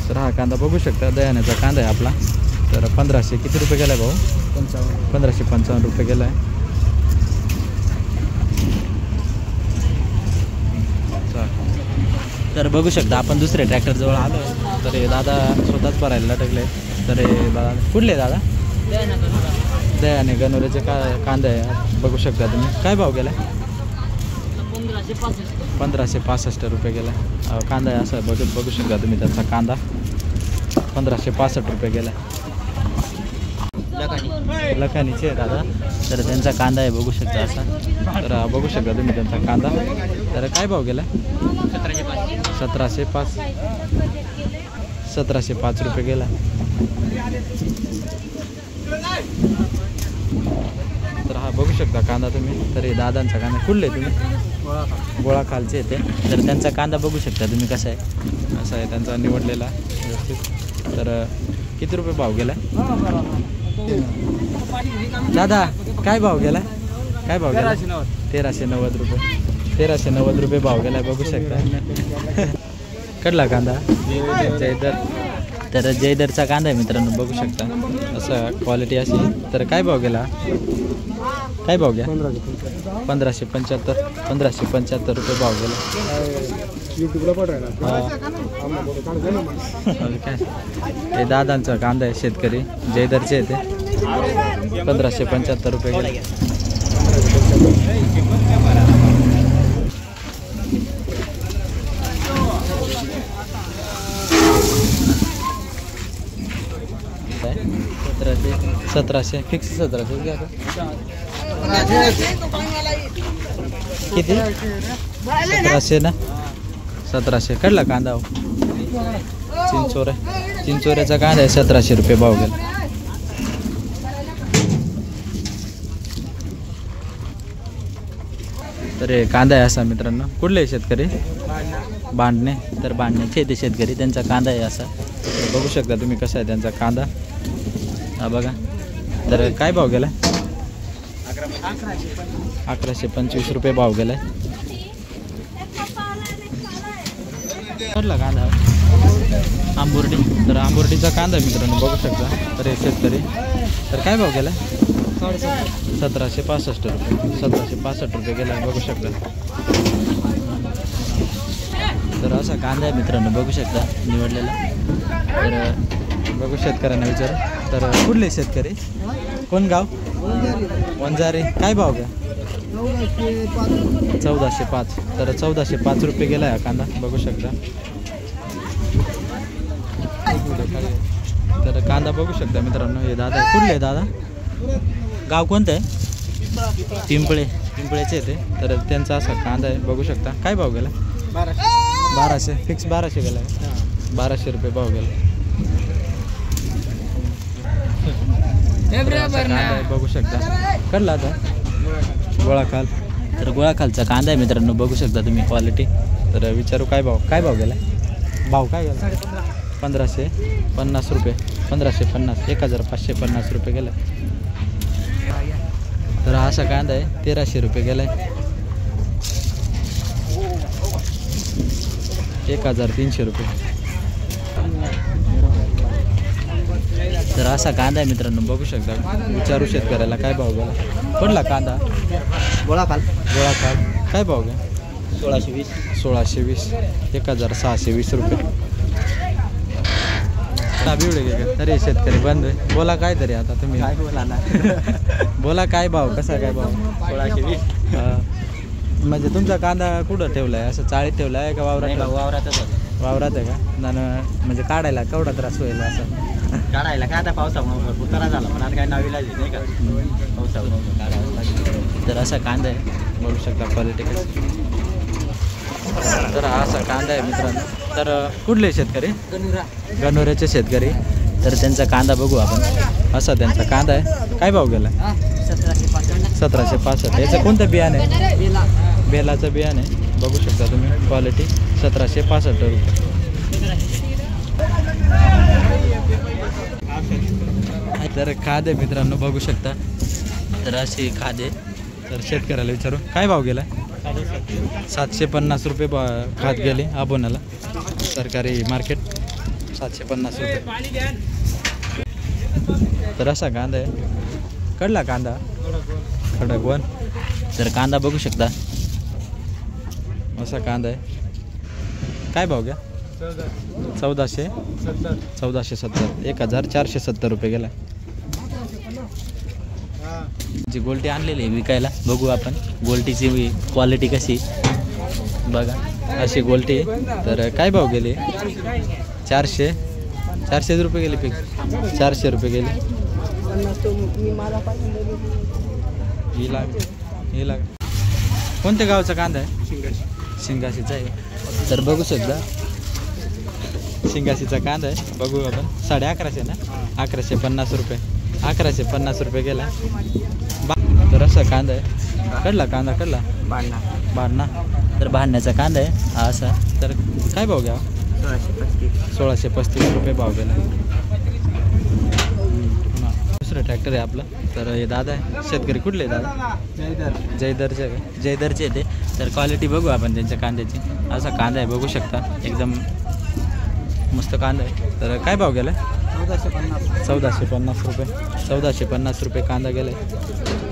तर हा कांदा बघू शकता दयाण्याचा कांदा आहे आपला. तर 1500 किती रुपये गेला आहे भाऊ? 1555 रुपये गेला आहे. तर बघू शकता आपण दुसऱ्या ट्रॅक्टरजवळ आलो. तर हे दादा स्वतःच भरायला लटकले. तर हे दादा कुठले दादा? दयाने गणोऱ्याचे कांदा आहे बघू शकता तुम्ही. काय भाव गेला? 1565 रुपये गेला कांदा आहे. असं बघू शकता तुम्ही त्यांचा कांदा 1565 रुपये गेला. लखानीचे आहे दादा. तर त्यांचा कांदा आहे बघू शकता असा. तर बघू शकता तुम्ही त्यांचा कांदा. तर काय भाव गेला? 1705 रुपये गेला. तर हा बघू शकता कांदा तुम्ही. तर हे दादांचा कांदा कुठले तुम्ही? गोळाखालचे येते. तर त्यांचा कांदा बघू शकता तुम्ही कसा आहे. असा आहे त्यांचा निवडलेला व्यवस्थित. तर किती रुपये भाव गेला दादा? काय भाव गेला? काय भाव गेला? 1390 रुपये. 1390 रुपये भाव गेला बघू शकता. कडला कांदा जयदर. तर जयदरचा कांदा आहे मित्रांनो बघू शकता. असं क्वालिटी अशी. तर काय भाव गेला? काय भाव घ्या? 1575 रुपये भाव गेला. हे दादांचा कांदा आहे शेतकरी जयदरचे येते. 1575 रुपये गेले. सतराशे फिक्स 1700 घ्या. किती? 1700 ना. 1700 कडला कांदा हो. चिंचोऱ्याचा कांदा आहे 1700 रुपये भाव गेला. तर हे कांदा आहे असा मित्रांनो. कुठले शेतकरी? बांधणे. तर बांधण्याचे ते शेतकरी त्यांचा कांदा आहे असा. बघू शकता तुम्ही कसा आहे त्यांचा कांदा. हा बघा. तर काय भाव गेला? 1125 रुपये भाव गेलाय. कांदा आंबोर्डी. तर आंबोर्डीचा कांदा मित्रांनो बघू शकता. तर हे शेतकरी. तर काय भाव गेला? 1765 रुपये. 1765 रुपये गेला बघू शकता. तर असा कांदा आहे मित्रांनो बघू शकता निवडलेला. तर बघू शेतकऱ्यांना विचारू. तर कुठले शेतकरी? कोण गाव? वंजारे. काय भाव घ्या? 1405. तर 1405 रुपये गेला आहे कांदा बघू शकता. तर कांदा बघू शकता मित्रांनो. हे दादा कुठले दादा? गाव कोणतं आहे? पिंपळेचे येते. तर त्यांचा असा कांदा आहे बघू शकता. काय भाव गेला? 1200 फिक्स 1200 गेला आहे. 1200 रुपये भाव गेला. बघू शकता. कडला आता गोळाखाल. तर गोळाखालचा कांदा आहे मित्रांनो बघू शकता तुम्ही क्वालिटी. तर विचारू काय भाव? काय भाव गेला? भाव काय गेला? 1550 रुपये. 1550. 1550 रुपये गेला. तर हा असा कांदा आहे 1300 रुपये गेला आहे. 1300 रुपये. तर असा कांदा आहे मित्रांनो बघू शकता. विचारू शेतकऱ्याला काय भाव गेला? कुठला कांदा? गोळाखाल. काय भाव घ्या? 1620. 1620. रुपये. बिवडे घे. तरी शेतकरी बंद आहे. बोला काय तरी आता तुम्ही. काय बोला ना. बोला काय भाव? कसा काय भाव? 1620. म्हणजे तुमचा कांदा कुठं ठेवला आहे? असं चाळीत ठेवला आहे का वावरात? वावरात आहे का? म्हणजे काढायला केवढा त्रास होईल असं? काढायला काय आता पावसामुळे उतारा झाला पण आता काय नावीला नाही का पावसामुळे काढायला. तर असा कांदा आहे बघू शकता क्वालिटी कशी. तर हा असा कांदा आहे मित्रांनो. तर कुठले शेतकरी? गणोऱ्याचे शेतकरी. तर त्यांचा कांदा बघू आपण. असा त्यांचा कांदा आहे. काय भाव गेला? 1765. याचं कोणतं बियाणं आहे? बेलाचं बियाणं आहे बघू शकता तुम्ही क्वालिटी. 1765 रुपये. तर खाद आहे मित्रांनो बघू शकता. तर अशी खाद आहे. तर शेतकऱ्याला विचारू काय भाव गेला? 750 रुपये खाद गेले आबोनाला सरकारी मार्केट. 750 रुपये. तर असा कांदा आहे. कडला कांदा खडकवन. तर कांदा बघू शकता असा कांदा आहे. काय भाव घ्या? 1470. 1470 रुपये गेला. जी गोल्टी आणलेली आहे विकायला बघू आपण गोल्टीची क्वालिटी कशी बघा. अशी गोल्टी तर काय भाव गेले? 400 रुपये गेले. फिक्स 400 रुपये गेले. ही लाग कोणत्या गावचा कांदा आहे? शिंगाशीचा आहे. तर बघू शकता शिंगाशीचा कांदा आहे. बघू आपण 1150 ना. 1150 रुपये. 1150 रुपये गेला. तर असा कांदा आहे. कडला कांदा कडला बाणा. तर बाणण्याचा कांदा आहे हा असा. तर काय भाव घ्या? 1635 रुपये भाव गेला. दुसरं ट्रॅक्टर आहे आपलं. तर हे दादा आहे. शेतकरी कुठले आहे दादा? जयदरचे ते. तर क्वालिटी बघू आपण त्यांच्या कांद्याची. असा कांदा आहे बघू शकता एकदम मस्त कांदा आहे. तर काय भाव गेला? 1450 रुपये. 1450 रुपये कांदा गेला आहे.